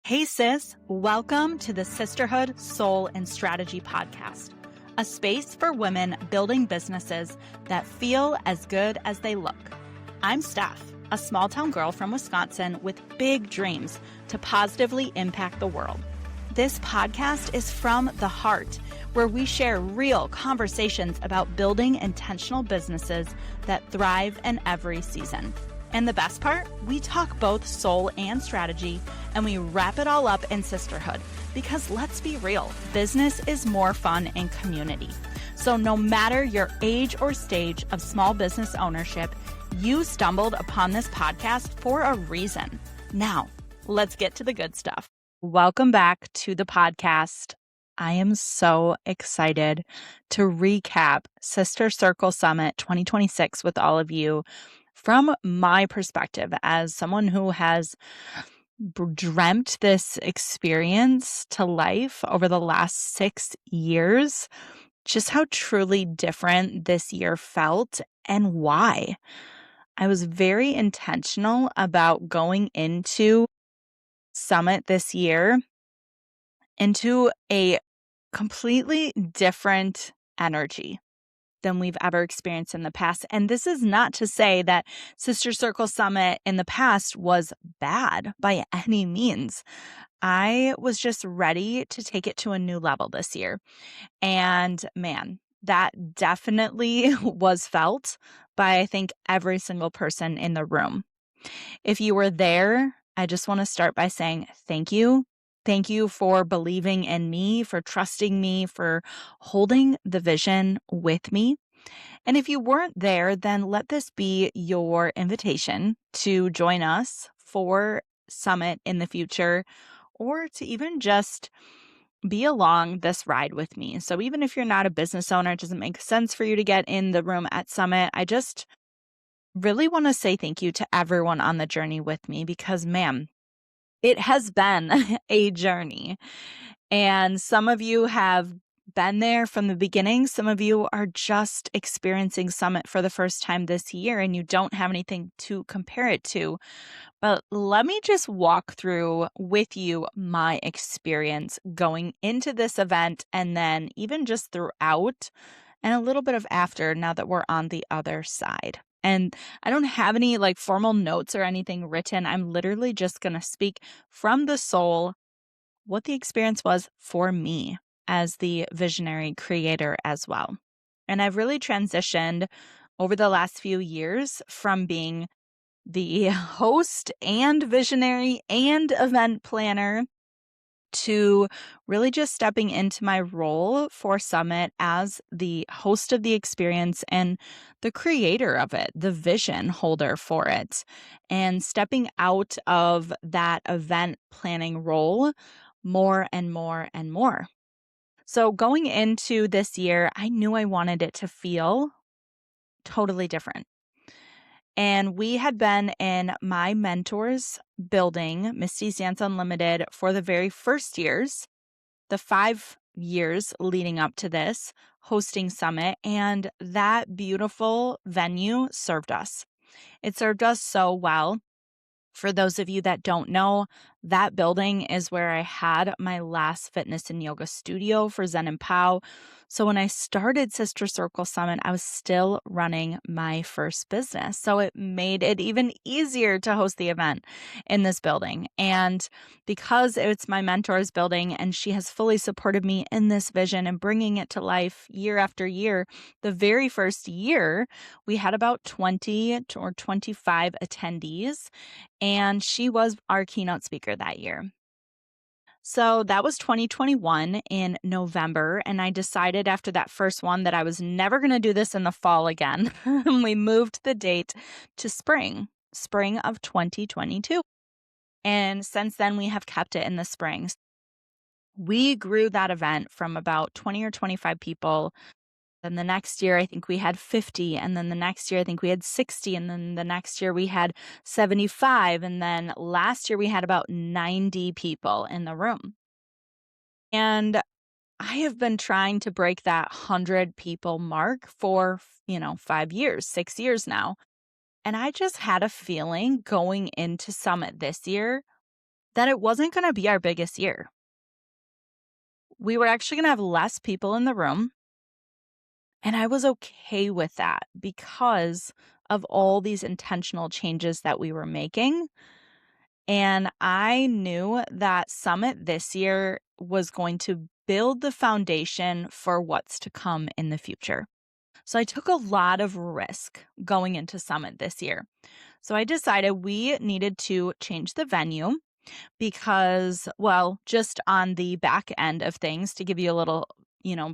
Hey sis, welcome to the Sisterhood, Soul, and Strategy podcast, a space for women building businesses that feel as good as they look. I'm Steph, a small town girl from Wisconsin with big dreams to positively impact the world. This podcast is from the heart, where we share real conversations about building intentional businesses that thrive in every season. And the best part, we talk both soul and strategy, and we wrap it all up in sisterhood. Because let's be real, business is more fun in community. So no matter your age or stage of small business ownership, you stumbled upon this podcast for a reason. Now, let's get to the good stuff. Welcome back to the podcast. I am so excited to recap Sister Circle Summit 2026 with all of you. From my perspective, as someone who has dreamt this experience to life over the last 6 years, just how truly different this year felt and why. I was very intentional about going into Summit this year into a completely different energy than we've ever experienced in the past. And this is not to say that Sister Circle Summit in the past was bad by any means. I was just ready to take it to a new level this year. And man, that definitely was felt by, I think, every single person in the room. If you were there, I just want to start by saying thank you. Thank you for believing in me, for trusting me, for holding the vision with me. And if you weren't there, then let this be your invitation to join us for Summit in the future, or to even just be along this ride with me. So even if you're not a business owner, it doesn't make sense for you to get in the room at Summit. I just really want to say thank you to everyone on the journey with me because, man, it has been a journey. And some of you have been there from the beginning. Some of you are just experiencing Summit for the first time this year and you don't have anything to compare it to. But let me just walk through with you my experience going into this event and then even just throughout and a little bit of after now that we're on the other side. And I don't have any formal notes or anything written. I'm literally just going to speak from the soul what the experience was for me as the visionary creator as well. And I've really transitioned over the last few years from being the host and visionary and event planner to really just stepping into my role for Summit as the host of the experience and the creator of it, the vision holder for it, and stepping out of that event planning role more and more and more. So going into this year, I knew I wanted it to feel totally different. And we had been in my mentor's building, Misty's Dance Unlimited, for the very first years, the 5 years leading up to this, hosting Summit. And that beautiful venue served us. It served us so well. For those of you that don't know, that building is where I had my last fitness and yoga studio for Zen and Pow. So when I started Sister Circle Summit, I was still running my first business. So it made it even easier to host the event in this building. And because it's my mentor's building and she has fully supported me in this vision and bringing it to life year after year, the very first year, we had about 20 or 25 attendees. And she was our keynote speaker that year. So that was 2021 in November. And I decided after that first one that I was never going to do this in the fall again. We moved the date to spring of 2022. And since then, we have kept it in the spring. We grew that event from about 20 or 25 people. Then the next year, I think we had 50. And then the next year, I think we had 60. And then the next year, we had 75. And then last year, we had about 90 people in the room. And I have been trying to break that 100 people mark for, 5 years, 6 years now. And I just had a feeling going into Summit this year that it wasn't going to be our biggest year. We were actually going to have less people in the room. And I was okay with that because of all these intentional changes that we were making. And I knew that Summit this year was going to build the foundation for what's to come in the future. So I took a lot of risk going into Summit this year. So I decided we needed to change the venue because, well, just on the back end of things, to give you a little,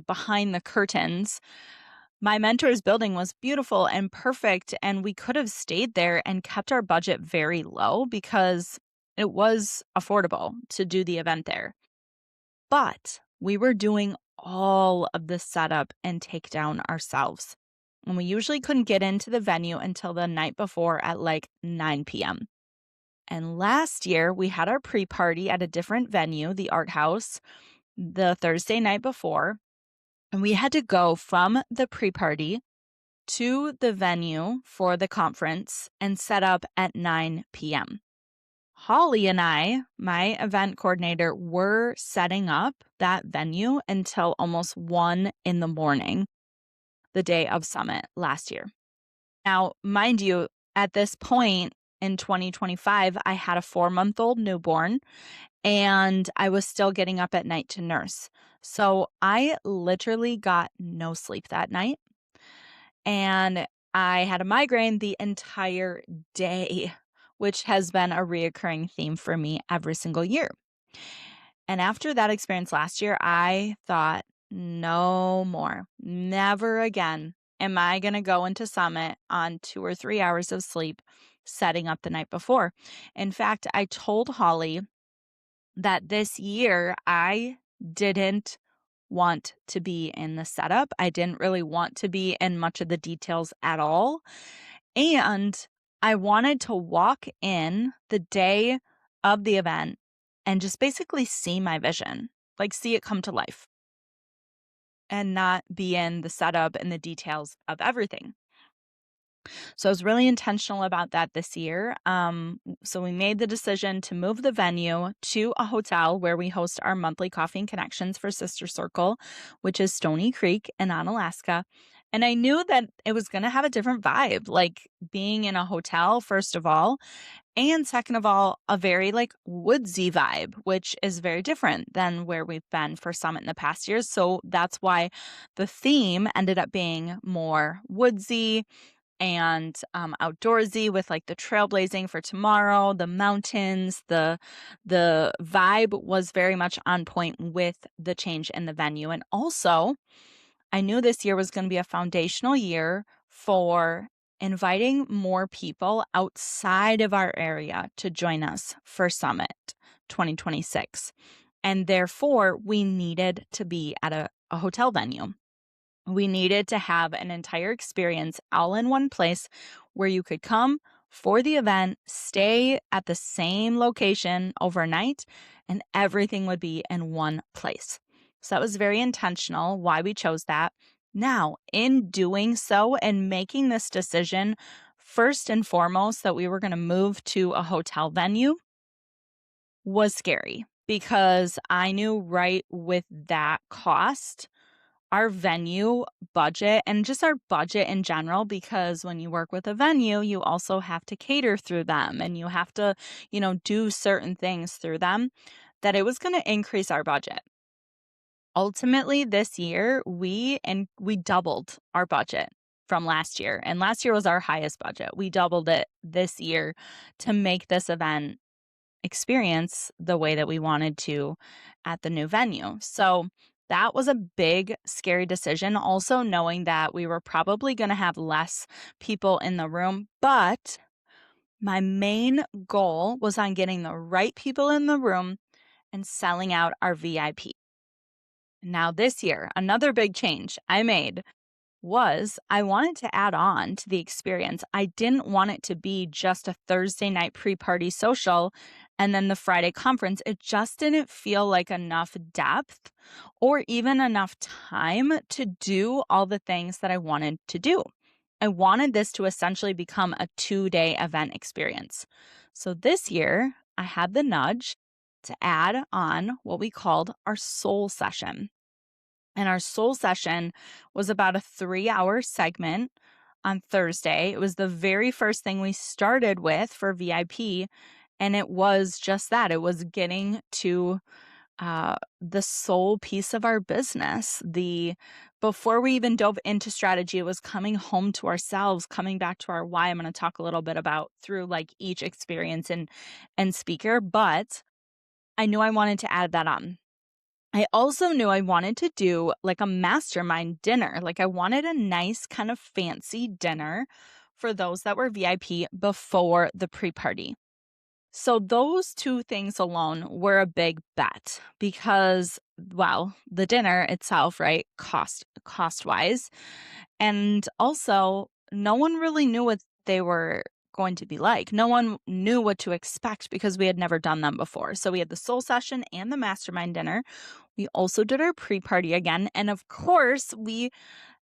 behind the curtains, my mentor's building was beautiful and perfect, and we could have stayed there and kept our budget very low because it was affordable to do the event there. But we were doing all of the setup and takedown ourselves. And we usually couldn't get into the venue until the night before at like 9 p.m. And last year, we had our pre party at a different venue, the Art House, the Thursday night before. And we had to go from the pre party to the venue for the conference and set up at 9 p.m. Holly and I, my event coordinator, were setting up that venue until almost 1 in the morning, the day of Summit last year. Now, mind you, at this point in 2025, I had a 4-month-old newborn and I was still getting up at night to nurse. So I literally got no sleep that night. And I had a migraine the entire day, which has been a reoccurring theme for me every single year. And after that experience last year, I thought, no more, never again am I going to go into Summit on 2 or 3 hours of sleep setting up the night before. In fact, I told Holly that this year I didn't want to be in the setup. I didn't really want to be in much of the details at all. And I wanted to walk in the day of the event and just basically see my vision, like see it come to life and not be in the setup and the details of everything. So I was really intentional about that this year. So we made the decision to move the venue to a hotel where we host our monthly coffee and connections for Sister Circle, which is Stony Creek in Onalaska. And I knew that it was going to have a different vibe, like being in a hotel, first of all, and second of all, a very like woodsy vibe, which is very different than where we've been for Summit in the past years. So that's why the theme ended up being more woodsy and outdoorsy with like the trailblazing for tomorrow, the mountains, the vibe was very much on point with the change in the venue. And also, I knew this year was going to be a foundational year for inviting more people outside of our area to join us for Summit 2026. And therefore, we needed to be at a hotel venue. We needed to have an entire experience all in one place where you could come for the event, stay at the same location overnight, and everything would be in one place. So that was very intentional why we chose that. Now, in doing so and making this decision, first and foremost, that we were going to move to a hotel venue was scary because I knew right with that cost our venue budget and just our budget in general, because when you work with a venue, you also have to cater through them and you have to, do certain things through them, that it was going to increase our budget. Ultimately, this year, we doubled our budget from last year. And last year was our highest budget. We doubled it this year to make this event experience the way that we wanted to at the new venue. So that was a big, scary decision. Also, knowing that we were probably going to have less people in the room, but my main goal was on getting the right people in the room and selling out our VIP. Now, this year, another big change I made was I wanted to add on to the experience. I didn't want it to be just a Thursday night pre-party social and then the Friday conference. It just didn't feel like enough depth or even enough time to do all the things that I wanted to do. I wanted this to essentially become a 2-day event experience. So this year, I had the nudge to add on what we called our soul session. And our soul session was about a 3-hour segment on Thursday. It was the very first thing we started with for VIP. And it was just that. It was getting to the soul piece of our business. Before we even dove into strategy, it was coming home to ourselves, coming back to our why. I'm going to talk a little bit about through like each experience and speaker, but I knew I wanted to add that on. I also knew I wanted to do like a mastermind dinner. Like I wanted a nice kind of fancy dinner for those that were VIP before the pre-party. So those two things alone were a big bet because, well, the dinner itself, right, cost-wise, and also no one really knew what they were going to be like. No one knew what to expect because we had never done them before. So we had the soul session and the mastermind dinner. We also did our pre-party again, and of course, we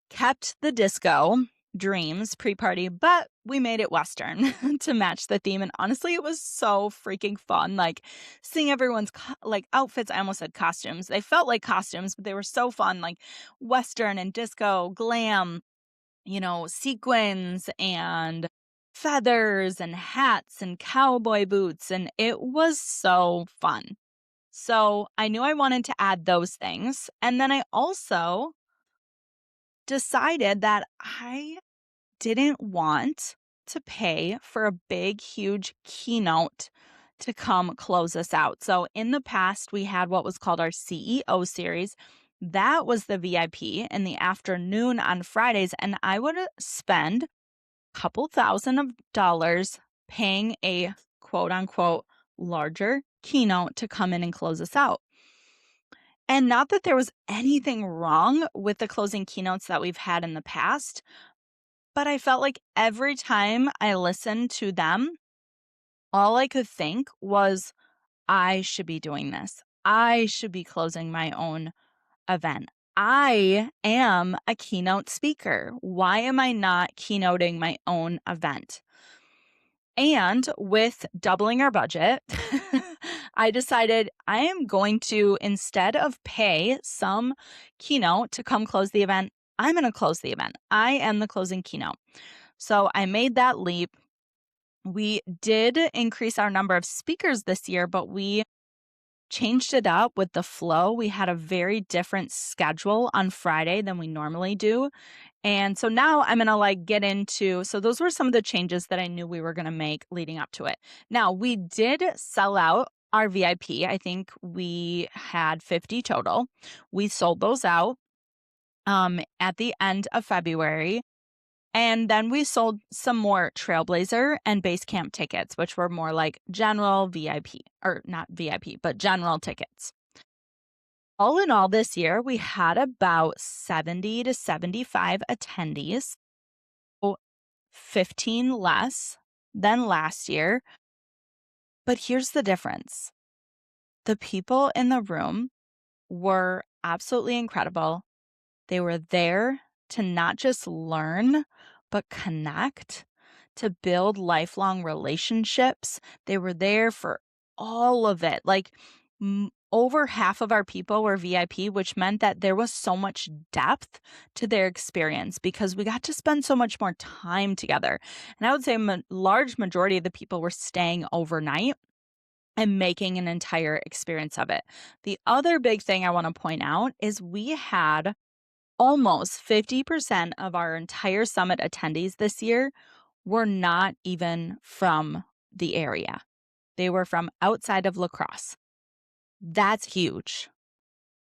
kept the disco dreams pre-party, but we made it Western to match the theme. And honestly, it was so freaking fun. Like seeing everyone's like outfits. I almost said costumes. They felt like costumes, but they were so fun. Like Western and disco, glam, sequins and feathers and hats and cowboy boots. And it was so fun. So I knew I wanted to add those things. And then I also decided that I didn't want to pay for a big, huge keynote to come close us out. So in the past, we had what was called our CEO series. That was the VIP in the afternoon on Fridays. And I would spend a couple $1,000 paying a quote unquote larger keynote to come in and close us out. And not that there was anything wrong with the closing keynotes that we've had in the past, but I felt like every time I listened to them, all I could think was, I should be doing this. I should be closing my own event. I am a keynote speaker. Why am I not keynoting my own event? And with doubling our budget, I decided I am going to, instead of pay some keynote to come close the event, I'm going to close the event. I am the closing keynote. So I made that leap. We did increase our number of speakers this year, but we changed it up with the flow. We had a very different schedule on Friday than we normally do. And so now I'm going to get into, so those were some of the changes that I knew we were going to make leading up to it. Now we did sell out our VIP. I think we had 50 total. We sold those out at the end of February. And then we sold some more Trailblazer and Base Camp tickets, which were more like general VIP, or not VIP, but general tickets. All in all, this year, we had about 70 to 75 attendees, 15 less than last year. But here's the difference. The people in the room were absolutely incredible. They were there to not just learn, but connect, to build lifelong relationships. They were there for all of it. Over half of our people were VIP, which meant that there was so much depth to their experience because we got to spend so much more time together. And I would say a large majority of the people were staying overnight and making an entire experience of it. The other big thing I want to point out is we had almost 50% of our entire summit attendees this year were not even from the area. They were from outside of La Crosse. That's huge.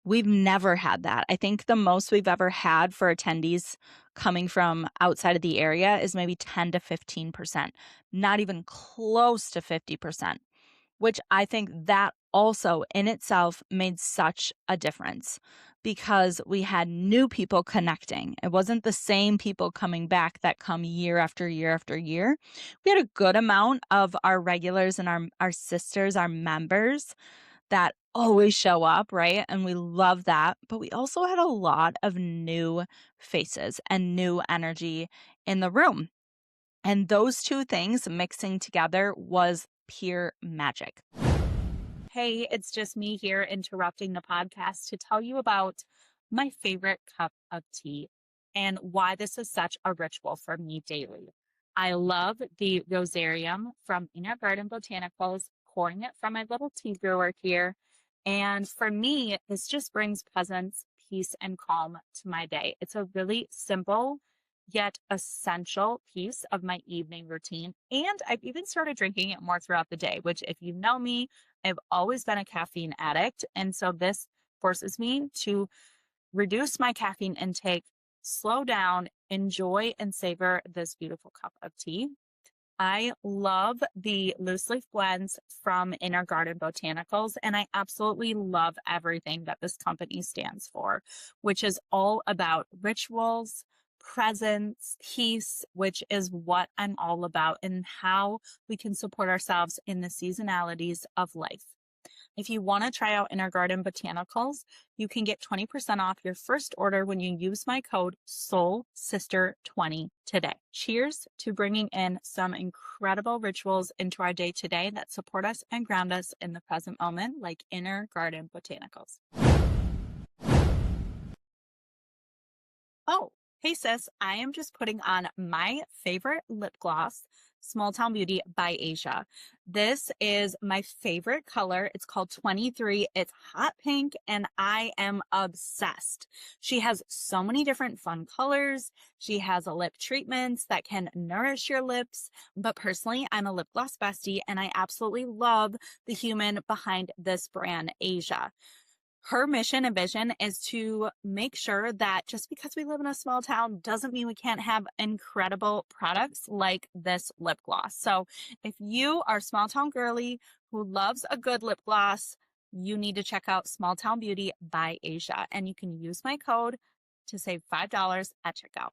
We've never had that. I think the most we've ever had for attendees coming from outside of the area is maybe 10 to 15%, not even close to 50%, which I think that also in itself made such a difference because we had new people connecting. It wasn't the same people coming back that come year after year after year. We had a good amount of our regulars and our sisters, our members that always show up, right? And we love that. But we also had a lot of new faces and new energy in the room. And those two things mixing together was pure magic. Hey, it's just me here interrupting the podcast to tell you about my favorite cup of tea and why this is such a ritual for me daily. I love the Rosarium from Inner Garden Botanicals, pouring it from my little tea brewer here. And for me, this just brings presence, peace, and calm to my day. It's a really simple yet essential piece of my evening routine. And I've even started drinking it more throughout the day, which, if you know me, I've always been a caffeine addict. And so this forces me to reduce my caffeine intake, slow down, enjoy, and savor this beautiful cup of tea. I love the loose leaf blends from Inner Garden Botanicals, and I absolutely love everything that this company stands for, which is all about rituals, presence, peace, which is what I'm all about, and how we can support ourselves in the seasonalities of life. If you want to try out Inner Garden Botanicals, you can get 20% off your first order when you use my code SOULSISTER20 today. Cheers to bringing in some incredible rituals into our day today that support us and ground us in the present moment, like Inner Garden Botanicals. Oh, hey sis, I am just putting on my favorite lip gloss, Small Town Beauty by Asia. This is my favorite color. It's called 23. It's hot pink and I am obsessed. She has so many different fun colors. She has a lip treatments that can nourish your lips. But personally, I'm a lip gloss bestie and I absolutely love the human behind this brand, Asia. Her mission and vision is to make sure that just because we live in a small town doesn't mean we can't have incredible products like this lip gloss. So if you are a small town girly who loves a good lip gloss, you need to check out Small Town Beauty by Asia, and you can use my code to save $5 at checkout.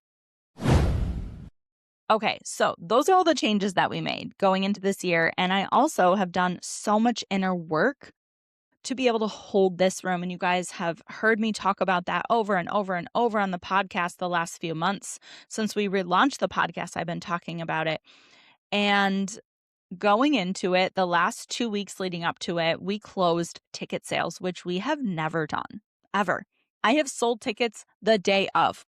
Okay, so those are all the changes that we made going into this year. And I also have done so much inner work to be able to hold this room. And you guys have heard me talk about that over and over and over on the podcast the last few months. Since we relaunched the podcast, I've been talking about it. And going into it, the last 2 weeks leading up to it, we closed ticket sales, which we have never done, ever. I have sold tickets the day of.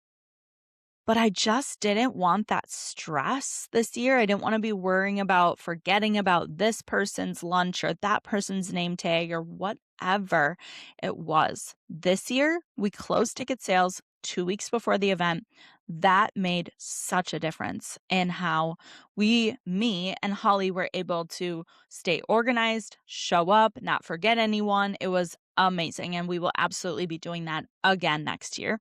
But I just didn't want that stress this year. I didn't want to be worrying about forgetting about this person's lunch or that person's name tag or whatever it was. This year, we closed ticket sales 2 weeks before the event. That made such a difference in how me and Holly were able to stay organized, show up, not forget anyone. It was amazing. And we will absolutely be doing that again next year.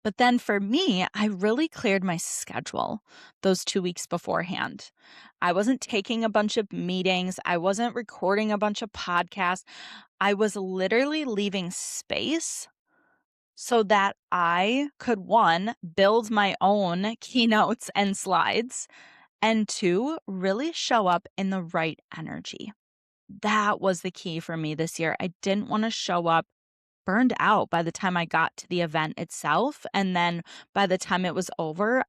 But then for me, I really cleared my schedule those 2 weeks beforehand. I wasn't taking a bunch of meetings. I wasn't recording a bunch of podcasts. I was literally leaving space so that I could, one, build my own keynotes and slides, and two, really show up in the right energy. That was the key for me this year. I didn't want to show up burned out by the time I got to the event itself. And then by the time it was over,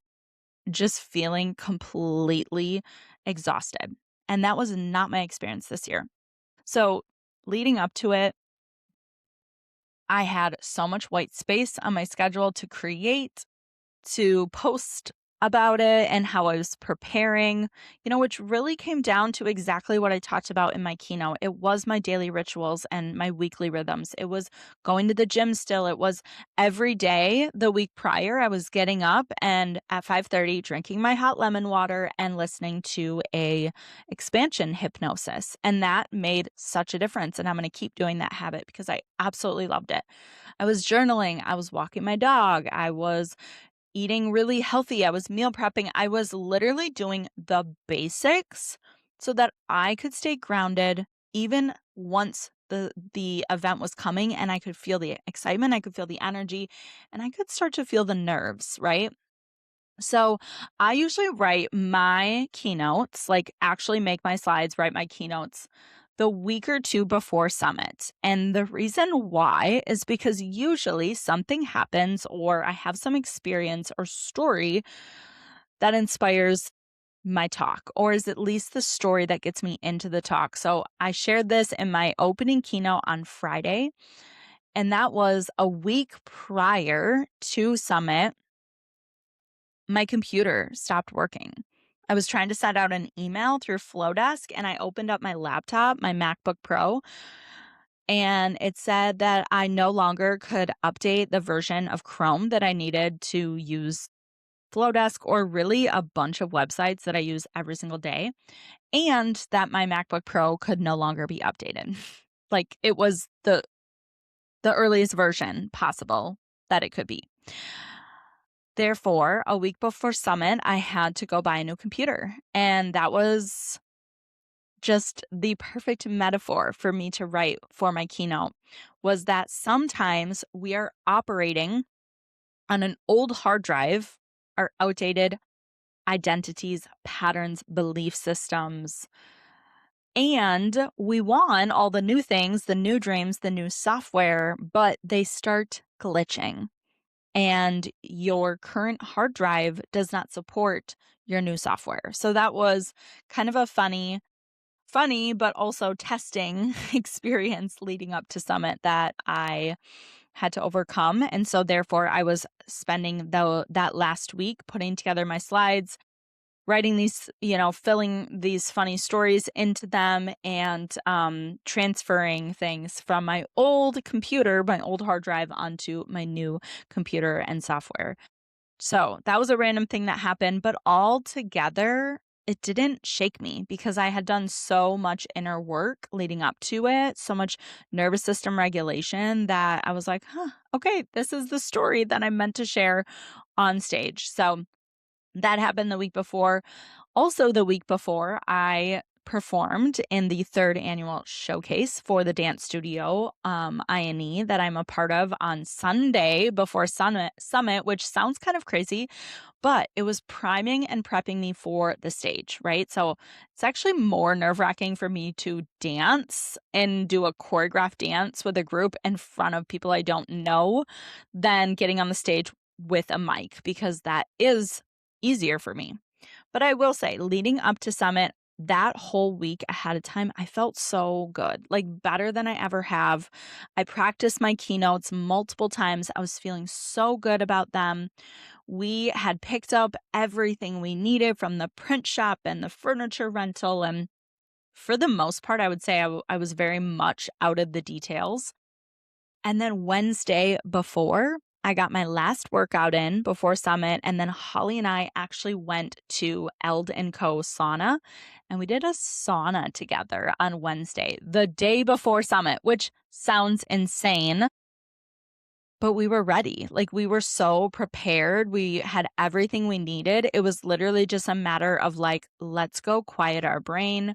just feeling completely exhausted. And that was not my experience this year. So leading up to it, I had so much white space on my schedule to create, to post about it and how I was preparing, which really came down to exactly what I talked about in my keynote. It was my daily rituals and my weekly rhythms. It was going to the gym still. It was every day the week prior, I was getting up and at 5:30 drinking my hot lemon water and listening to a expansion hypnosis. And that made such a difference. And I'm going to keep doing that habit because I absolutely loved it. I was journaling. I was walking my dog. I was eating really healthy. I was meal prepping. I was literally doing the basics so that I could stay grounded even once the event was coming, and I could feel the excitement, I could feel the energy, and I could start to feel the nerves, right? So I usually write my keynotes, like actually make my slides, write my keynotes the week or two before summit. And the reason why is because usually something happens or I have some experience or story that inspires my talk, or is at least the story that gets me into the talk. So I shared this in my opening keynote on Friday, and that was a week prior to Summit. My computer stopped working. I was trying to send out an email through Flowdesk, and I opened up my laptop, my MacBook Pro, and it said that I no longer could update the version of Chrome that I needed to use Flowdesk, or really a bunch of websites that I use every single day, and that my MacBook Pro could no longer be updated. Like, it was the earliest version possible that it could be. Therefore, a week before Summit, I had to go buy a new computer, and that was just the perfect metaphor for me to write for my keynote, was that sometimes we are operating on an old hard drive, our outdated identities, patterns, belief systems, and we want all the new things, the new dreams, the new software, but they start glitching. And your current hard drive does not support your new software. So that was kind of a funny, but also testing experience leading up to Summit that I had to overcome. And so therefore I was spending that last week putting together my slides, writing these, filling these funny stories into them, and transferring things from my old computer, my old hard drive, onto my new computer and software. So that was a random thing that happened, but all together, it didn't shake me because I had done so much inner work leading up to it, so much nervous system regulation, that I was like, okay, this is the story that I'm meant to share on stage. So that happened the week before. Also, the week before, I performed in the third annual showcase for the dance studio, INE, that I'm a part of on Sunday before Summit, which sounds kind of crazy, but it was priming and prepping me for the stage, right? So it's actually more nerve-wracking for me to dance and do a choreographed dance with a group in front of people I don't know than getting on the stage with a mic, because that is easier for me. But I will say, leading up to Summit, that whole week ahead of time, I felt so good, like better than I ever have. I practiced my keynotes multiple times. I was feeling so good about them. We had picked up everything we needed from the print shop and the furniture rental. And for the most part, I would say I was very much out of the details. And then Wednesday before, I got my last workout in before Summit, and then Holly and I actually went to Eld & Co. sauna, and we did a sauna together on Wednesday, the day before Summit, which sounds insane, but we were ready. Like, we were so prepared. We had everything we needed. It was literally just a matter of like, let's go quiet our brain.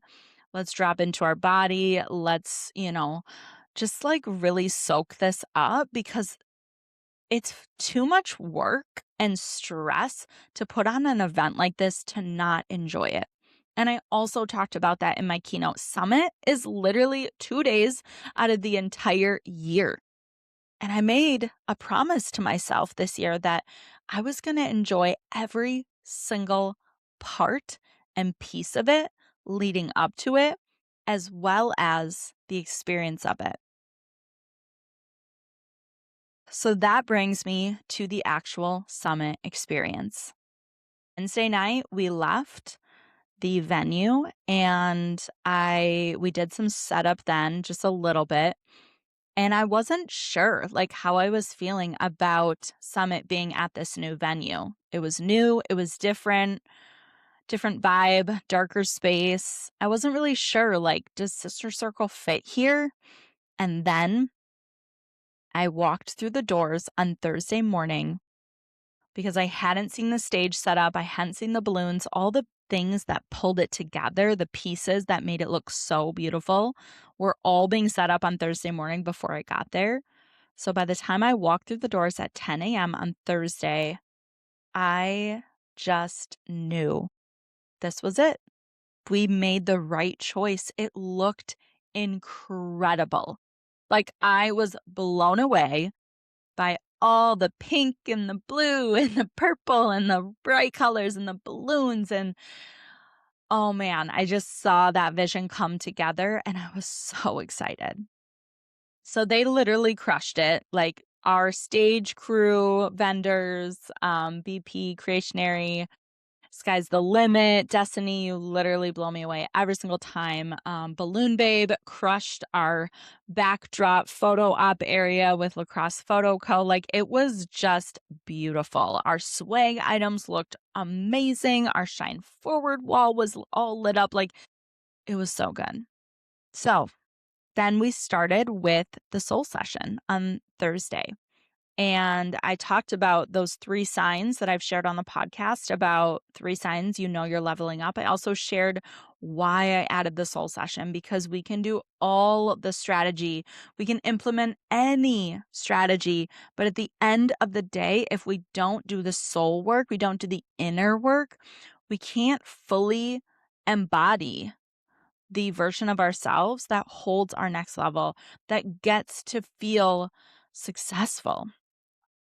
Let's drop into our body. Let's, just like really soak this up, because it's too much work and stress to put on an event like this to not enjoy it. And I also talked about that in my keynote. Summit is literally 2 days out of the entire year. And I made a promise to myself this year that I was going to enjoy every single part and piece of it leading up to it, as well as the experience of it. So that brings me to the actual Summit experience. Wednesday night, we left the venue, and we did some setup then, just a little bit. And I wasn't sure like how I was feeling about Summit being at this new venue. It was new, it was different vibe, darker space. I wasn't really sure, like, does Sister Circle fit here? And then I walked through the doors on Thursday morning, because I hadn't seen the stage set up. I hadn't seen the balloons, all the things that pulled it together, the pieces that made it look so beautiful were all being set up on Thursday morning before I got there. So by the time I walked through the doors at 10 a.m. on Thursday, I just knew this was it. We made the right choice. It looked incredible. Like, I was blown away by all the pink and the blue and the purple and the bright colors and the balloons. And oh man, I just saw that vision come together and I was so excited. So they literally crushed it. Like our stage crew, vendors, BP, Creationary, Sky's the Limit, Destiny, you literally blow me away every single time. Balloon Babe crushed our backdrop photo op area with Lacrosse Photo Co. Like it was just beautiful. Our swag items looked amazing. Our Shine Forward wall was all lit up. Like it was so good. So then we started with the soul session on Thursday. And I talked about those 3 signs that I've shared on the podcast about 3 signs you know you're leveling up. I also shared why I added the soul session because we can do all the strategy. We can implement any strategy, but at the end of the day, if we don't do the soul work, we don't do the inner work, we can't fully embody the version of ourselves that holds our next level, that gets to feel successful.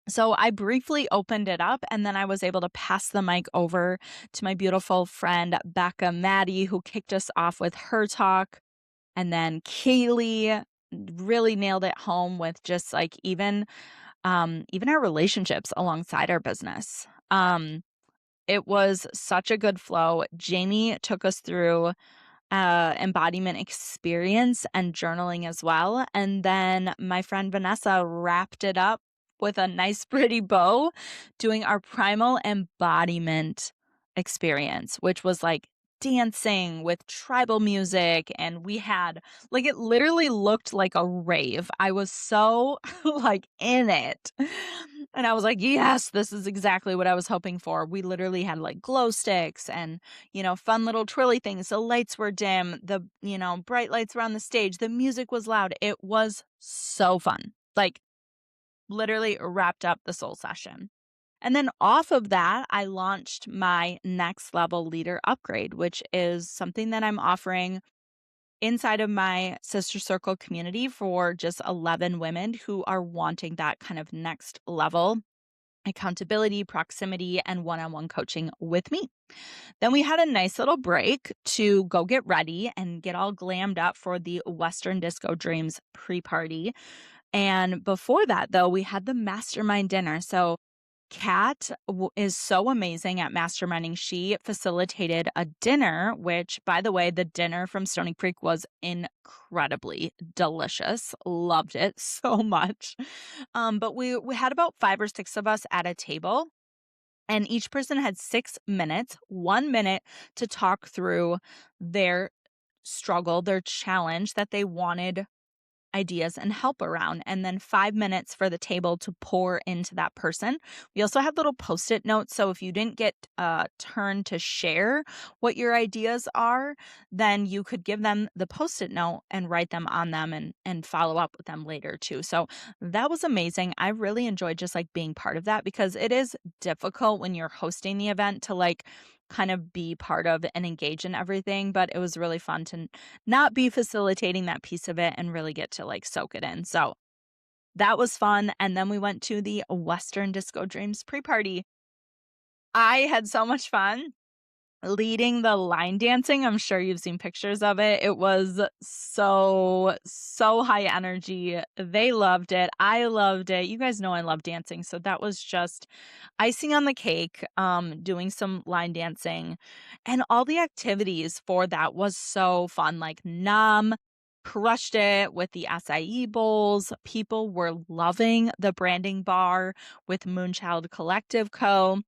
So I briefly opened it up and then I was able to pass the mic over to my beautiful friend, Becca Maddie, who kicked us off with her talk. And then Kaylee really nailed it home with just like even our relationships alongside our business. It was such a good flow. Jamie took us through embodiment experience and journaling as well. And then my friend Vanessa wrapped it up with a nice, pretty bow doing our primal embodiment experience, which was like dancing with tribal music. And we had like it literally looked like a rave. I was so like in it. And I was like, yes, this is exactly what I was hoping for. We literally had like glow sticks and fun little twirly things. The lights were dim, bright lights were on the stage. The music was loud. It was so fun. Like literally wrapped up the soul session. And then off of that, I launched my next level leader upgrade, which is something that I'm offering inside of my sister circle community for just 11 women who are wanting that kind of next level accountability, proximity, and one-on-one coaching with me. Then we had a nice little break to go get ready and get all glammed up for the Western Disco Dreams pre-party. And before that, though, we had the mastermind dinner. So Kat is so amazing at masterminding. She facilitated a dinner, which, by the way, the dinner from Stony Creek was incredibly delicious. Loved it so much. But we had about 5 or 6 of us at a table, and each person had 6 minutes, 1 minute to talk through their struggle, their challenge that they wanted ideas and help around, and then 5 minutes for the table to pour into that person. We also had little post-it notes, so if you didn't get a turn to share what your ideas are, then you could give them the post-it note and write them on them and follow up with them later too. So that was amazing. I really enjoyed just like being part of that because it is difficult when you're hosting the event to like kind of be part of and engage in everything, but it was really fun to not be facilitating that piece of it and really get to like soak it in. So that was fun. And then we went to the Western Disco Dreams pre-party. I had so much fun leading the line dancing. I'm sure you've seen pictures of it. It was so high energy. They loved it. I loved it. You guys know I love dancing, so that was just icing on the cake. Doing some line dancing and all the activities for that was so fun. Like Nam crushed it with the acai bowls. People were loving the branding bar with Moonchild Collective Co.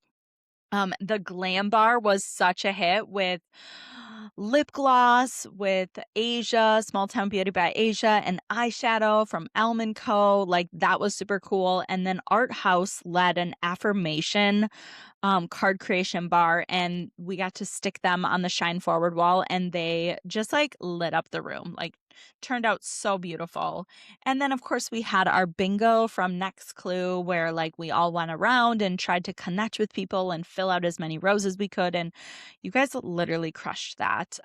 The glam bar was such a hit with lip gloss with Asia, Small Town Beauty by Asia, and eyeshadow from Elm & Co. Like that was super cool. And then Art House led an affirmation card creation bar, and we got to stick them on the Shine Forward wall, and they just like lit up the room. Like turned out so beautiful. And then of course we had our bingo from Next Clue where like we all went around and tried to connect with people and fill out as many rows as we could, and you guys literally crushed that.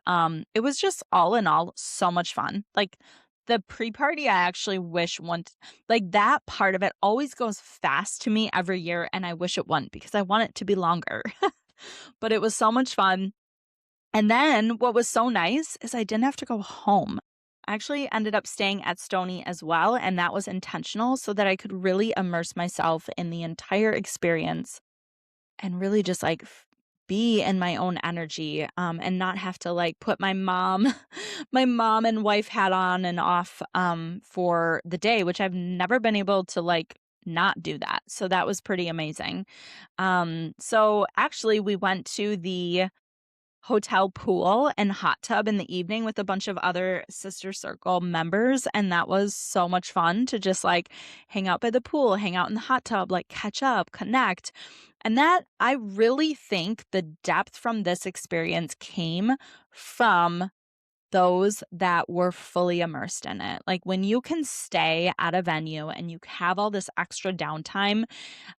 It was just all in all so much fun. Like the pre-party, I actually wish like that part of it always goes fast to me every year, and I wish it wouldn't because I want it to be longer. But it was so much fun. And then what was so nice is I didn't have to go home. I actually ended up staying at Stony as well, and that was intentional so that I could really immerse myself in the entire experience and really just like be in my own energy, and not have to like put my mom my mom and wife hat on and off for the day, which I've never been able to like not do that. So that was pretty amazing. So actually we went to the hotel pool and hot tub in the evening with a bunch of other Sister Circle members, and that was so much fun to just, like, hang out by the pool, hang out in the hot tub, like, catch up, connect, and that I really think the depth from this experience came from those that were fully immersed in it. Like, when you can stay at a venue and you have all this extra downtime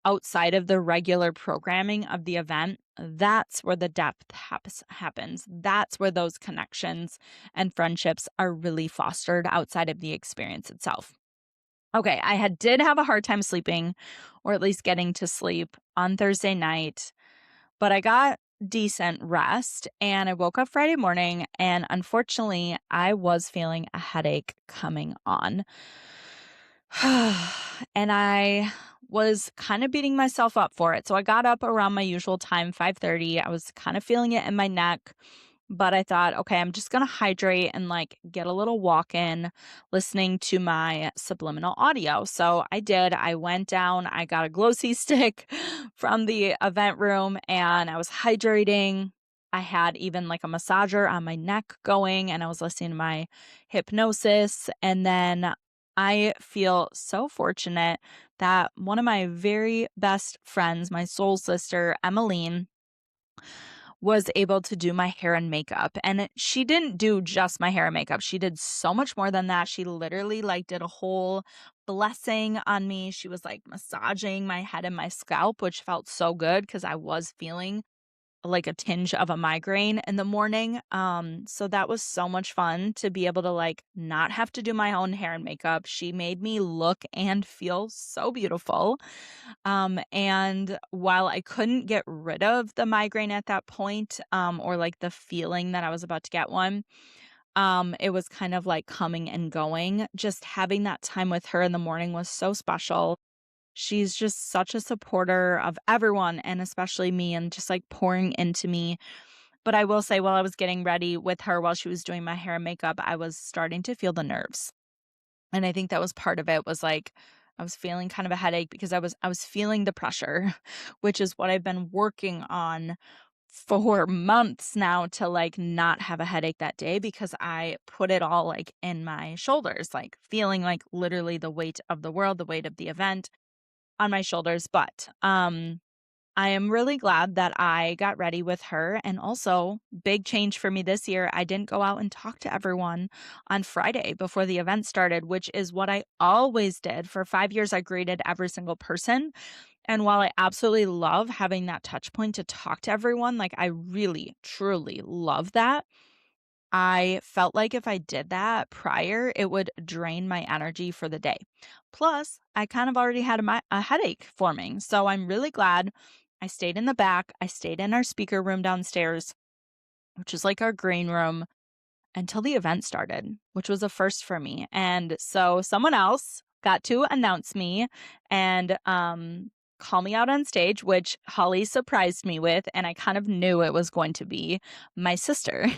outside of the regular programming of the event, that's where the depth happens. That's where those connections and friendships are really fostered outside of the experience itself. Okay, did have a hard time sleeping or at least getting to sleep on Thursday night, but I got decent rest and I woke up Friday morning and unfortunately I was feeling a headache coming on. And I was kind of beating myself up for it. So I got up around my usual time, 5:30. I was kind of feeling it in my neck, but I thought, okay, I'm just going to hydrate and like get a little walk in listening to my subliminal audio. So I did. I went down, I got a glow see stick from the event room and I was hydrating. I had even like a massager on my neck going and I was listening to my hypnosis. And then I feel so fortunate that one of my very best friends, my soul sister, Emmeline, was able to do my hair and makeup. And she didn't do just my hair and makeup. She did so much more than that. She literally like did a whole blessing on me. She was like massaging my head and my scalp, which felt so good because I was feeling like a tinge of a migraine in the morning. So that was so much fun to be able to like not have to do my own hair and makeup. She made me look and feel so beautiful. And while I couldn't get rid of the migraine at that point, or like the feeling that I was about to get one, it was kind of like coming and going. Just having that time with her in the morning was so special. She's just such a supporter of everyone and especially me and just, like, pouring into me. But I will say while I was getting ready with her while she was doing my hair and makeup, I was starting to feel the nerves. And I think that was part of it was, like, I was feeling kind of a headache because I was feeling the pressure, which is what I've been working on for months now to, like, not have a headache that day because I put it all, like, in my shoulders, like, feeling like literally the weight of the world, the weight of the event on my shoulders, but, I am really glad that I got ready with her, and also, big change for me this year, I didn't go out and talk to everyone on Friday before the event started, which is what I always did. For 5 years, I greeted every single person, and while I absolutely love having that touch point to talk to everyone, like, I really, truly love that, I felt like if I did that prior, it would drain my energy for the day. Plus, I kind of already had a headache forming. So I'm really glad I stayed in the back. I stayed in our speaker room downstairs, which is like our green room, until the event started, which was a first for me. And so someone else got to announce me and call me out on stage, which Holly surprised me with. And I kind of knew it was going to be my sister.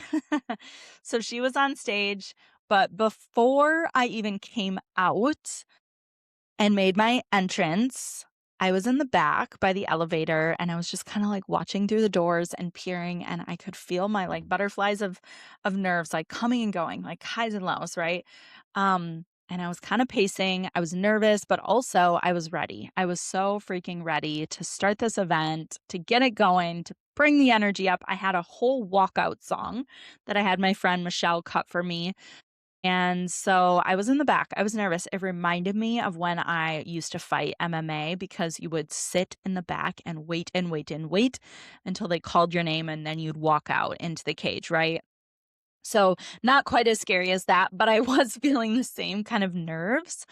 So she was on stage. But before I even came out, and made my entrance. I was in the back by the elevator and I was just kind of like watching through the doors and peering and I could feel my like butterflies of nerves like coming and going, like highs and lows, right? And I was kind of pacing. I was nervous, but also I was ready. I was so freaking ready to start this event, to get it going, to bring the energy up. I had a whole walkout song that I had my friend Michelle cut for me and so I was in the back. I was nervous. It reminded me of when I used to fight MMA because you would sit in the back and wait and wait and wait until they called your name and then you'd walk out into the cage, right? So not quite as scary as that, but I was feeling the same kind of nerves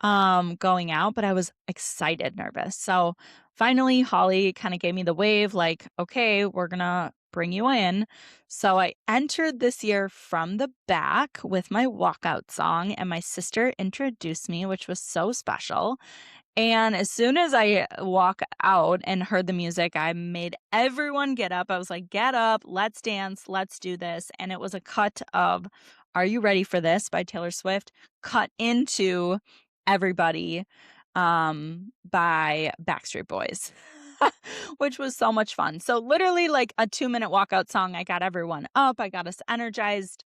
going out, but I was excited nervous. So finally Holly kind of gave me the wave like, okay, we're gonna bring you in. So I entered this year from the back with my walkout song, and my sister introduced me, which was so special. And as soon as I walk out and heard the music, I made everyone get up. I was like, get up, let's dance, let's do this. And it was a cut of Are You Ready for This by Taylor Swift, cut into Everybody by Backstreet Boys, which was so much fun. So literally like a 2-minute walkout song. I got everyone up, I got us energized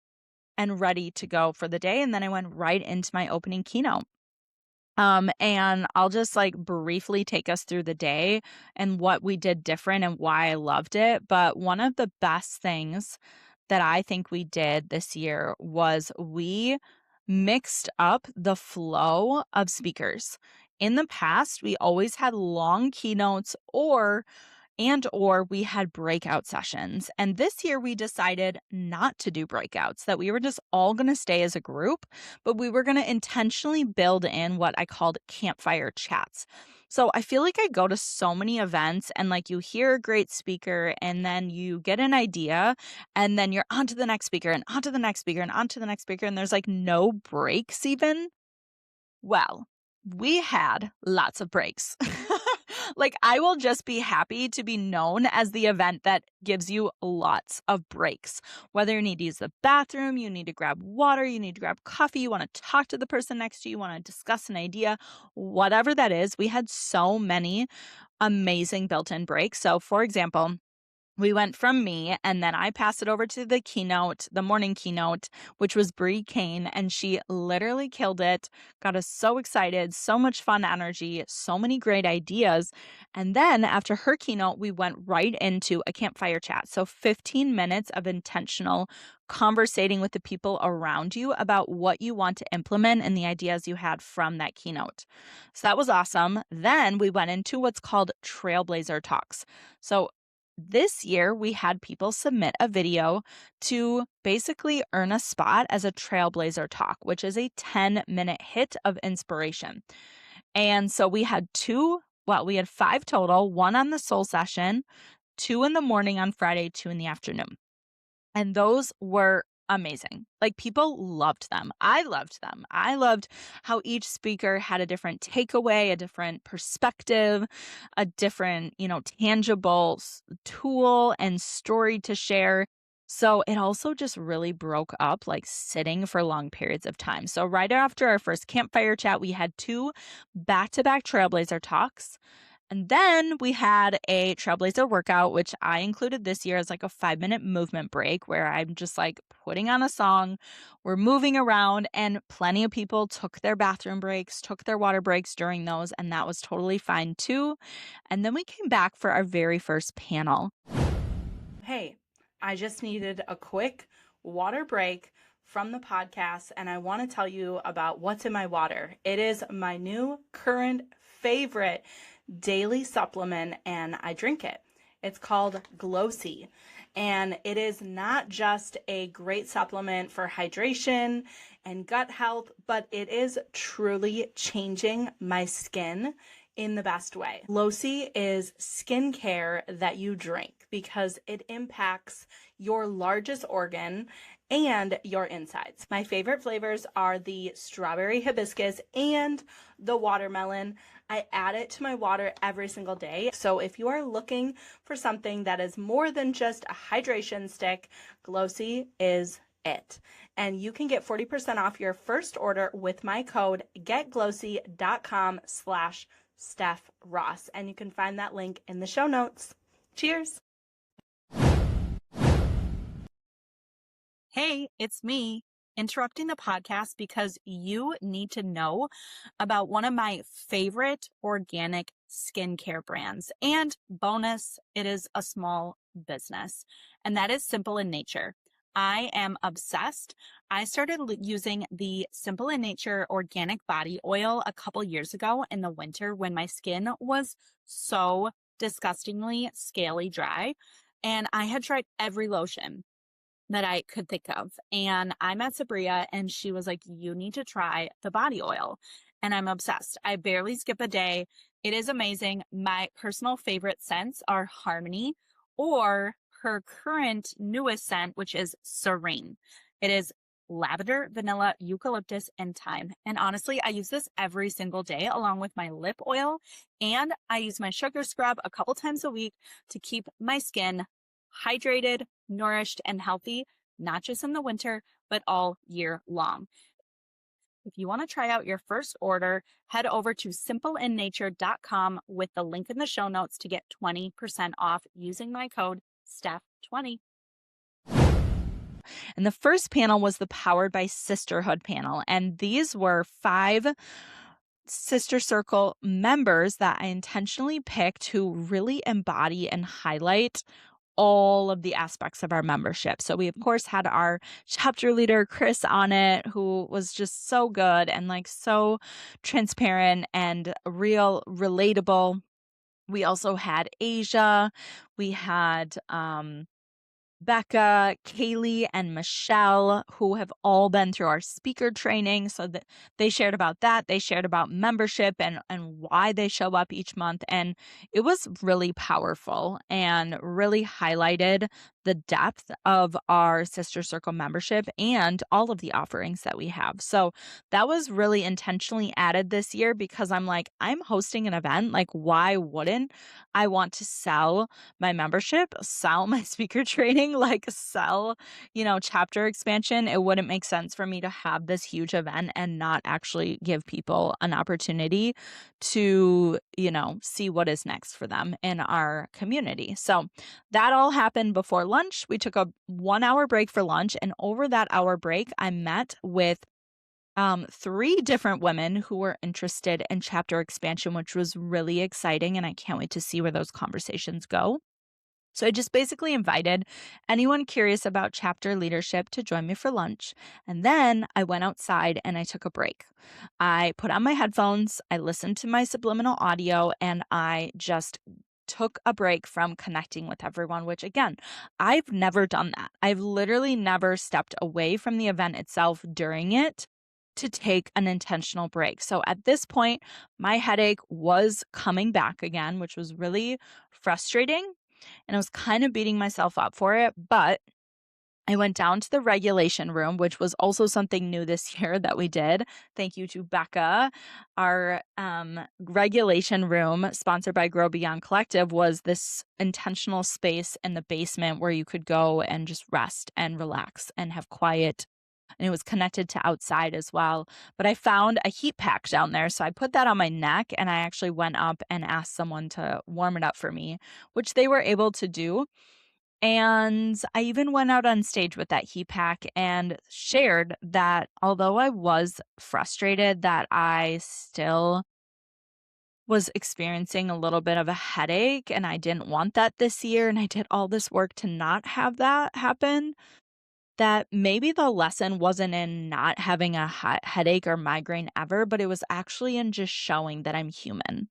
and ready to go for the day. And then I went right into my opening keynote. And I'll just like briefly take us through the day and what we did different and why I loved it. But one of the best things that I think we did this year was we mixed up the flow of speakers. In the past, we always had long keynotes or we had breakout sessions. And this year we decided not to do breakouts, that we were just all going to stay as a group, but we were going to intentionally build in what I called campfire chats. So I feel like I go to so many events and like you hear a great speaker and then you get an idea and then you're on to the next speaker and on to the next speaker and on to the next speaker. And there's like no breaks even. Well, we had lots of breaks. Like, I will just be happy to be known as the event that gives you lots of breaks. Whether you need to use the bathroom, you need to grab water, you need to grab coffee, you want to talk to the person next to you, you want to discuss an idea, whatever that is, we had so many amazing built-in breaks. So, for example, we went from me and then I passed it over to the keynote, the morning keynote, which was Bree Kane, and she literally killed it, got us so excited, so much fun energy, so many great ideas. And then after her keynote, we went right into a campfire chat. So 15 minutes of intentional conversating with the people around you about what you want to implement and the ideas you had from that keynote. So that was awesome. Then we went into what's called Trailblazer Talks. So this year, we had people submit a video to basically earn a spot as a Trailblazer Talk, which is a 10-minute hit of inspiration. And so we had we had 5 total, 1 on the soul session, 2 in the morning on Friday, 2 in the afternoon. And those were amazing. Like people loved them. I loved them. I loved how each speaker had a different takeaway, a different perspective, a different, tangible tool and story to share. So it also just really broke up like sitting for long periods of time. So right after our first campfire chat, we had 2 back-to-back Trailblazer talks. And then we had a Trailblazer workout, which I included this year as like a 5-minute movement break where I'm just like putting on a song. We're moving around and plenty of people took their bathroom breaks, took their water breaks during those, and that was totally fine too. And then we came back for our very first panel. Hey, I just needed a quick water break from the podcast, and I want to tell you about what's in my water. It is my new current favorite daily supplement, and I drink it. It's called Glossy, and it is not just a great supplement for hydration and gut health, but it is truly changing my skin in the best way. Glossy is skincare that you drink because it impacts your largest organ and your insides. My favorite flavors are the strawberry hibiscus and the watermelon. I add it to my water every single day. So if you are looking for something that is more than just a hydration stick, Glossy is it. And you can get 40% off your first order with my code getglossy.com/Steph Ross. And you can find that link in the show notes. Cheers. Hey, it's me interrupting the podcast because you need to know about one of my favorite organic skincare brands. And bonus, it is a small business, and that is Simple in Nature. I am obsessed. I started using the Simple in Nature organic body oil a couple years ago in the winter when my skin was so disgustingly scaly dry, and I had tried every lotion that I could think of. And I met Sabria and she was like, you need to try the body oil. And I'm obsessed. I barely skip a day. It is amazing. My personal favorite scents are Harmony or her current newest scent, which is Serene. It is lavender, vanilla, eucalyptus, and thyme. And honestly, I use this every single day along with my lip oil. And I use my sugar scrub a couple times a week to keep my skin hydrated, nourished, and healthy, not just in the winter, but all year long. If you want to try out your first order, head over to simpleinature.com with the link in the show notes to get 20% off using my code STEPH20. And the first panel was the Powered by Sisterhood panel. And these were 5 Sister Circle members that I intentionally picked who really embody and highlight all of the aspects of our membership. So we, of course, had our chapter leader, Chris, on it, who was just so good and like so transparent and real relatable. We also had Asia. We had Becca, Kaylee, and Michelle, who have all been through our speaker training. So that they shared about that. They shared about membership and why they show up each month. And it was really powerful and really highlighted the depth of our Sister Circle membership and all of the offerings that we have. So that was really intentionally added this year because I'm like, I'm hosting an event. Like, why wouldn't I want to sell my membership, sell my speaker training, like sell, chapter expansion? It wouldn't make sense for me to have this huge event and not actually give people an opportunity to, see what is next for them in our community. So that all happened before lunch. We took a 1-hour break for lunch. And over that hour break, I met with 3 different women who were interested in chapter expansion, which was really exciting. And I can't wait to see where those conversations go. So I just basically invited anyone curious about chapter leadership to join me for lunch. And then I went outside and I took a break. I put on my headphones, I listened to my subliminal audio, and I just took a break from connecting with everyone, which again, I've never done that. I've literally never stepped away from the event itself during it to take an intentional break. So at this point, my headache was coming back again, which was really frustrating. And I was kind of beating myself up for it, but I went down to the regulation room, which was also something new this year that we did. Thank you to Becca. Our regulation room, sponsored by Grow Beyond Collective, was this intentional space in the basement where you could go and just rest and relax and have quiet. And it was connected to outside as well. But I found a heat pack down there. So I put that on my neck and I actually went up and asked someone to warm it up for me, which they were able to do. And I even went out on stage with that heat pack and shared that although I was frustrated that I still was experiencing a little bit of a headache and I didn't want that this year. And I did all this work to not have that happen, that maybe the lesson wasn't in not having a headache or migraine ever, but it was actually in just showing that I'm human.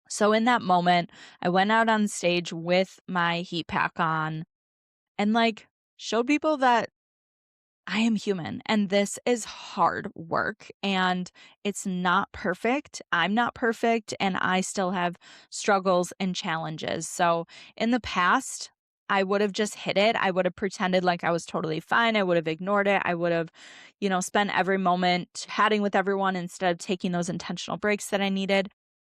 So in that moment, I went out on stage with my heat pack on and showed people that I am human and this is hard work and it's not perfect. I'm not perfect and I still have struggles and chatting. So in the past, I would have just hit it. I would have pretended like I was totally fine. I would have ignored it. I would have, spent every moment chatting with everyone instead of taking those intentional breaks that I needed.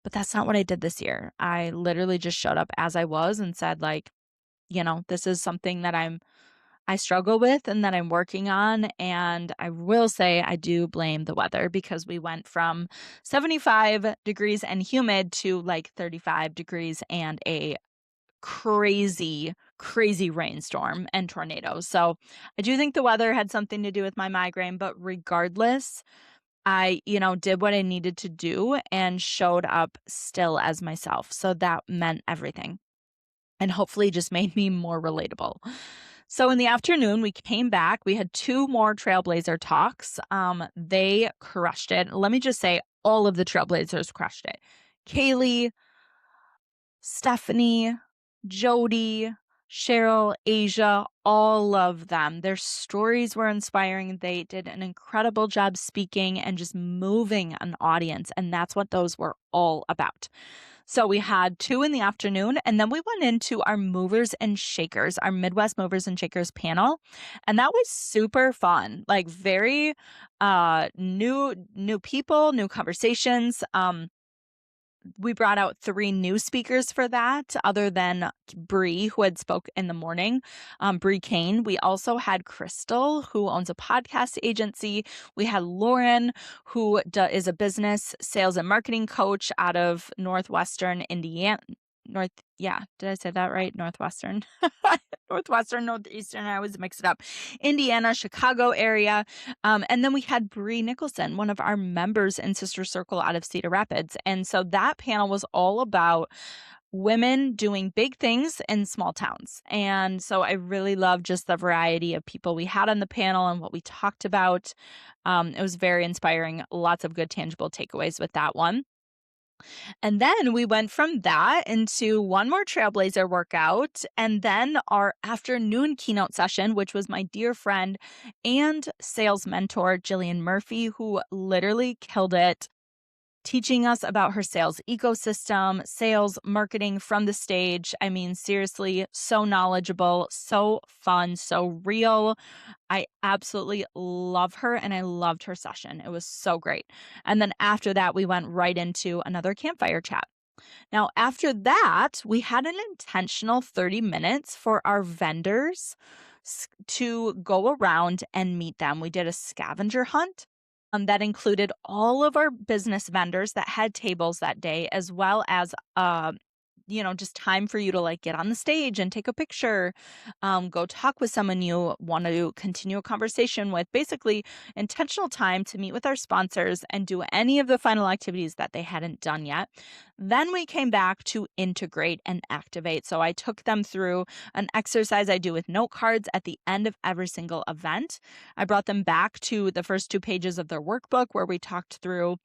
But that's not what I did this year. I literally just showed up as I was and said this is something that I struggle with and that I'm working on. And I will say I do blame the weather because we went from 75 degrees and humid to 35 degrees and a crazy, crazy rainstorm and tornadoes. So I do think the weather had something to do with my migraine, but regardless, I, did what I needed to do and showed up still as myself. So that meant everything and hopefully just made me more relatable. So in the afternoon, we came back. We had 2 more Trailblazer talks. They crushed it. Let me just say, all of the Trailblazers crushed it. Kaylee, Stephanie, Jody, Cheryl, Asia, all of them. Their stories were inspiring. They did an incredible job speaking and just moving an audience. And that's what those were all about. So we had 2 in the afternoon, and then we went into our movers and shakers, our Midwest movers and shakers panel, and that was super fun. Like very new people, new conversations. We brought out 3 new speakers for that other than Bree, who had spoke in the morning, Bree Kane. We also had Crystal, who owns a podcast agency. We had Lauren, who is a business sales and marketing coach out of Northwestern Indiana. Yeah, did I say that right? Northwestern. Northwestern, Northeastern, I always mix it up. Indiana, Chicago area. And then we had Bree Nicholson, one of our members in Sister Circle out of Cedar Rapids. And so that panel was all about women doing big things in small towns. And so I really love just the variety of people we had on the panel and what we talked about. It was very inspiring. Lots of good tangible takeaways with that one. And then we went from that into one more Trailblazer workout, and then our afternoon keynote session, which was my dear friend and sales mentor, Jillian Murphy, who literally killed it, teaching us about her sales ecosystem, sales marketing from the stage. I mean, seriously, so knowledgeable, so fun, so real. I absolutely love her, and I loved her session. It was so great. And then after that, we went right into another campfire chat. Now, after that, we had an intentional 30 minutes for our vendors to go around and meet them. We did a scavenger hunt that included all of our business vendors that had tables that day, as well as just time for you to like get on the stage and take a picture, go talk with someone you want to continue a conversation with. Basically, intentional time to meet with our sponsors and do any of the final activities that they hadn't done yet. Then we came back to integrate and activate. So I took them through an exercise I do with note cards at the end of every single event. I brought them back to the first 2 pages of their workbook where we talked through,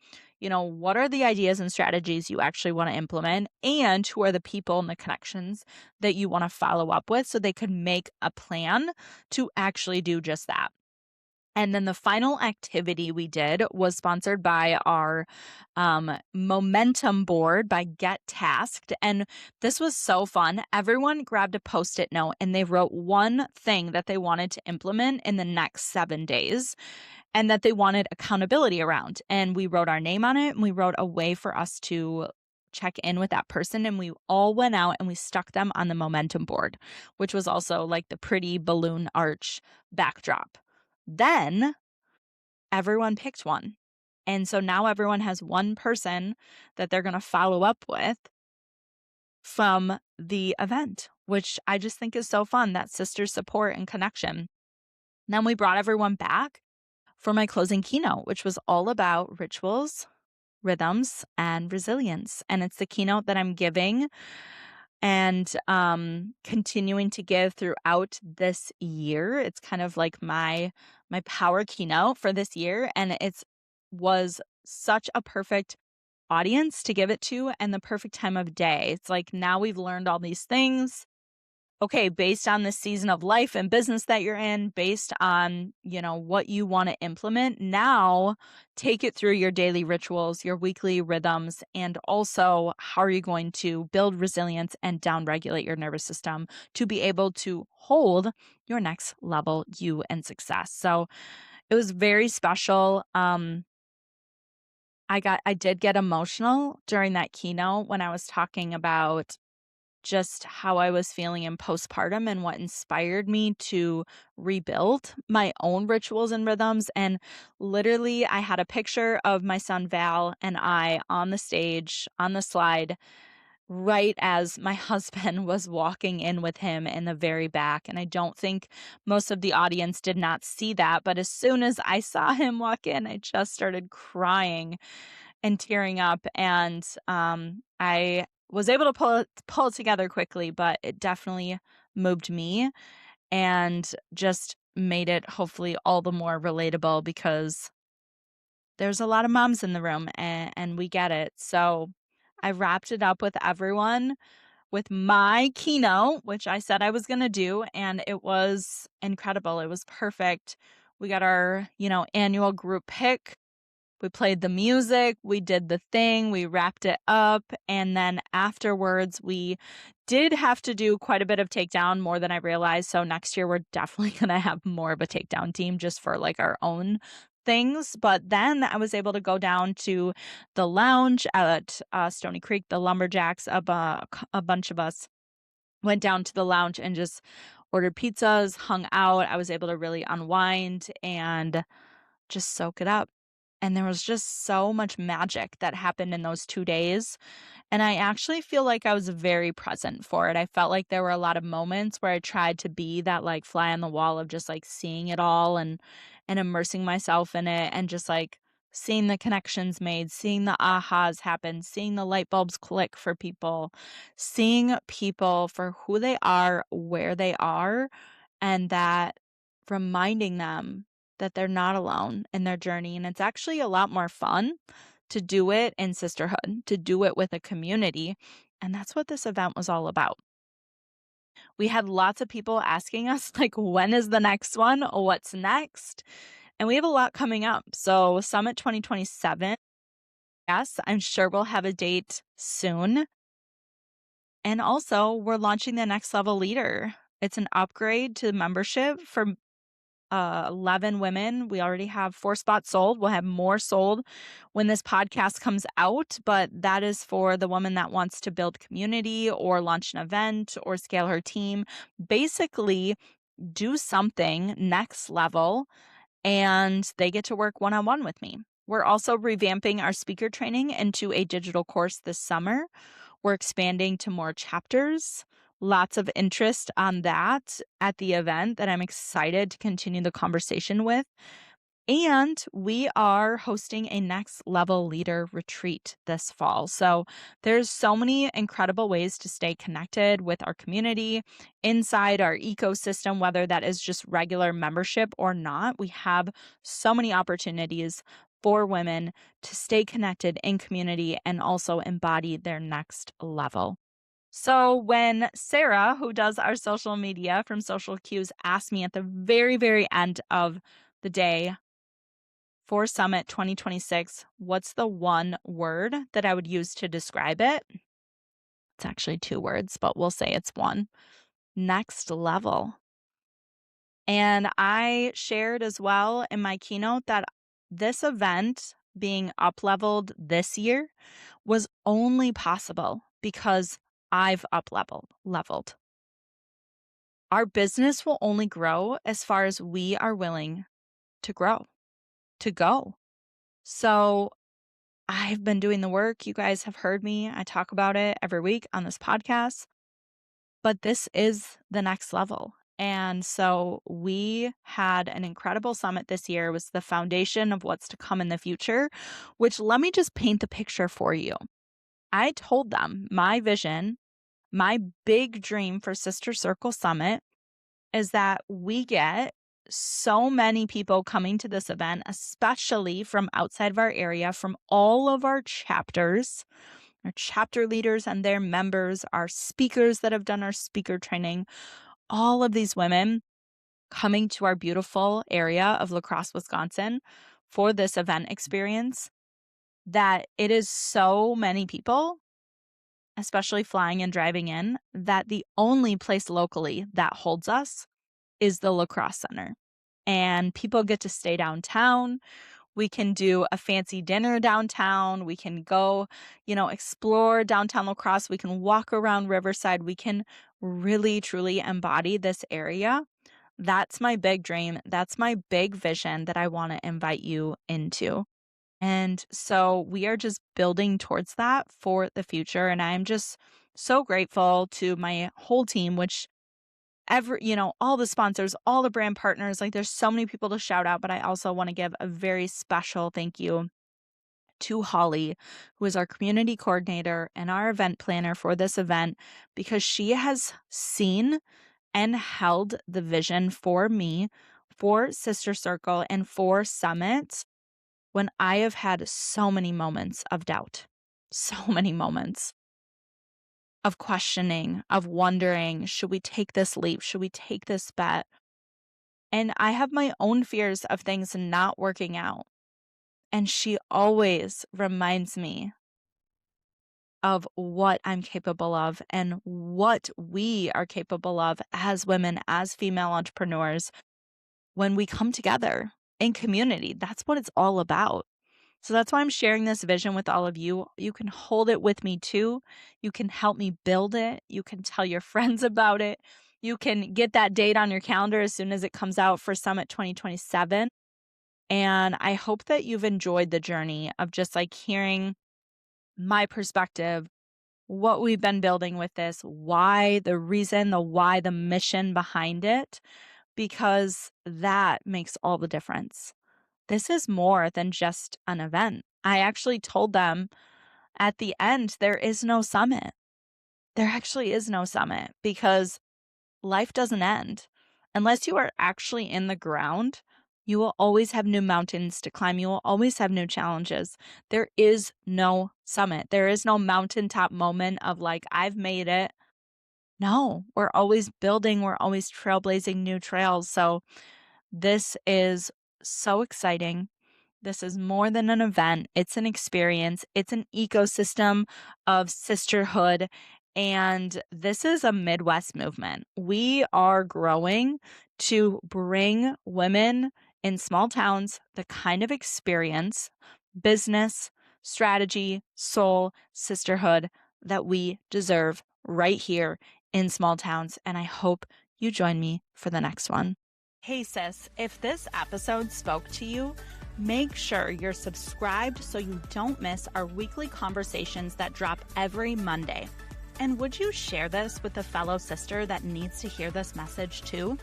what are the ideas and strategies you actually want to implement, and who are the people and the connections that you want to follow up with so they could make a plan to actually do just that. And then the final activity we did was sponsored by our momentum board by Get Tasked. And this was so fun. Everyone grabbed a Post-it note and they wrote one thing that they wanted to implement in the next 7 days and that they wanted accountability around. And we wrote our name on it, and we wrote a way for us to check in with that person. And we all went out and we stuck them on the momentum board, which was also like the pretty balloon arch backdrop. Then everyone picked one. And so now everyone has one person that they're going to follow up with from the event, which I just think is so fun, that sister support and connection. Then we brought everyone back for my closing keynote, which was all about rituals, rhythms, and resilience. And it's the keynote that I'm giving and continuing to give throughout this year. It's kind of like my power keynote for this year, and it's was such a perfect audience to give it to and the perfect time of day. It's like now we've learned all these things. Okay, based on the season of life and business that you're in, based on, what you want to implement, now take it through your daily rituals, your weekly rhythms, and also how are you going to build resilience and downregulate your nervous system to be able to hold your next level you and success. So it was very special. I did get emotional during that keynote when I was talking about just how I was feeling in postpartum and what inspired me to rebuild my own rituals and rhythms. And literally, I had a picture of my son Val and I on the stage, on the slide, right as my husband was walking in with him in the very back. And I don't think most of the audience did not see that. But as soon as I saw him walk in, I just started crying and tearing up. And I was able to pull it together quickly, but it definitely moved me and just made it hopefully all the more relatable because there's a lot of moms in the room and we get it. So I wrapped it up with everyone with my keynote, which I said I was going to do, and it was incredible. It was perfect. We got our, annual group pick We played the music, we did the thing, we wrapped it up, and then afterwards, we did have to do quite a bit of takedown, more than I realized, so next year, we're definitely gonna have more of a takedown team just for, like, our own things, but then I was able to go down to the lounge at, Stony Creek, the Lumberjacks, a bunch of us went down to the lounge and just ordered pizzas, hung out. I was able to really unwind and just soak it up. And there was just so much magic that happened in those 2 days, and I actually feel like I was very present for it. I felt like there were a lot of moments where I tried to be that, like, fly on the wall of just, like, seeing it all and immersing myself in it and just, like, seeing the connections made, seeing the ahas happen, seeing the light bulbs click for people, seeing people for who they are, where they are, and that reminding them that they're not alone in their journey, and it's actually a lot more fun to do it in sisterhood, to do it with a community, and that's what this event was all about. We had lots of people asking us, like, "When is the next one? What's next?" And we have a lot coming up. So Summit 2027, yes, I'm sure we'll have a date soon. And also, we're launching the Next Level Leader. It's an upgrade to membership for 11 women. We already have 4 spots sold. We'll have more sold when this podcast comes out, but that is for the woman that wants to build community or launch an event or scale her team. Basically, do something next level, and they get to work one on one with me. We're also revamping our speaker training into a digital course this summer. We're expanding to more chapters. Lots of interest on that at the event that I'm excited to continue the conversation with. And we are hosting a next level leader retreat this fall. So there's so many incredible ways to stay connected with our community inside our ecosystem, whether that is just regular membership or not. We have so many opportunities for women to stay connected in community and also embody their next level. So when Sarah, who does our social media from Social Cues, asked me at the very, very end of the day, for Summit 2026, what's the one word that I would use to describe it? It's actually 2 words, but we'll say it's one. Next level. And I shared as well in my keynote that this event being up-leveled this year was only possible because I've leveled. Our business will only grow as far as we are willing to grow, to go. So I've been doing the work. You guys have heard me. I talk about it every week on this podcast, but this is the next level. And so we had an incredible summit this year. It was the foundation of what's to come in the future, which let me just paint the picture for you. I told them my vision, my big dream for Sister Circle Summit is that we get so many people coming to this event, especially from outside of our area, from all of our chapters, our chapter leaders and their members, our speakers that have done our speaker training, all of these women coming to our beautiful area of La Crosse, Wisconsin for this event experience, that it is so many people, especially flying and driving in, that the only place locally that holds us is the La Crosse Center. And people get to stay downtown. We can do a fancy dinner downtown. We can go, explore downtown La Crosse. We can walk around Riverside. We can really, truly embody this area. That's my big dream. That's my big vision that I want to invite you into. And so we are just building towards that for the future. And I'm just so grateful to my whole team, which all the sponsors, all the brand partners, like there's so many people to shout out, but I also want to give a very special thank you to Holly, who is our community coordinator and our event planner for this event, because she has seen and held the vision for me, for Sister Circle, and for Summit when I have had so many moments of doubt, so many moments of questioning, of wondering, should we take this leap? Should we take this bet? And I have my own fears of things not working out. And she always reminds me of what I'm capable of and what we are capable of as women, as female entrepreneurs, when we come together in community. That's what it's all about. So that's why I'm sharing this vision with all of you. You can hold it with me too. You can help me build it. You can tell your friends about it. You can get that date on your calendar as soon as it comes out for Summit 2027. And I hope that you've enjoyed the journey of just like hearing my perspective, what we've been building with this, why, the reason, the why, the mission behind it, because that makes all the difference. This is more than just an event. I actually told them at the end, there is no summit. There actually is no summit because life doesn't end. Unless you are actually in the ground, you will always have new mountains to climb. You will always have new challenges. There is no summit. There is no mountaintop moment of like, I've made it. No, we're always building. We're always trailblazing new trails. So this is so exciting. This is more than an event. It's an experience. It's an ecosystem of sisterhood. And this is a Midwest movement. We are growing to bring women in small towns the kind of experience, business, strategy, soul, sisterhood that we deserve right here in small towns. And I hope you join me for the next one. Hey sis, if this episode spoke to you, make sure you're subscribed so you don't miss our weekly conversations that drop every Monday. And would you share this with a fellow sister that needs to hear this message too?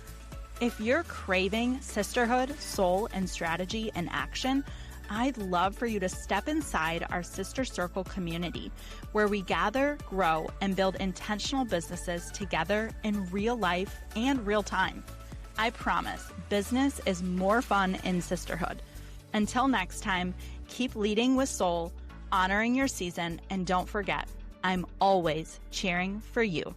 If you're craving sisterhood, soul, and strategy in action, I'd love for you to step inside our Sister Circle community, where we gather, grow, and build intentional businesses together in real life and real time. I promise, business is more fun in sisterhood. Until next time, keep leading with soul, honoring your season, and don't forget, I'm always cheering for you.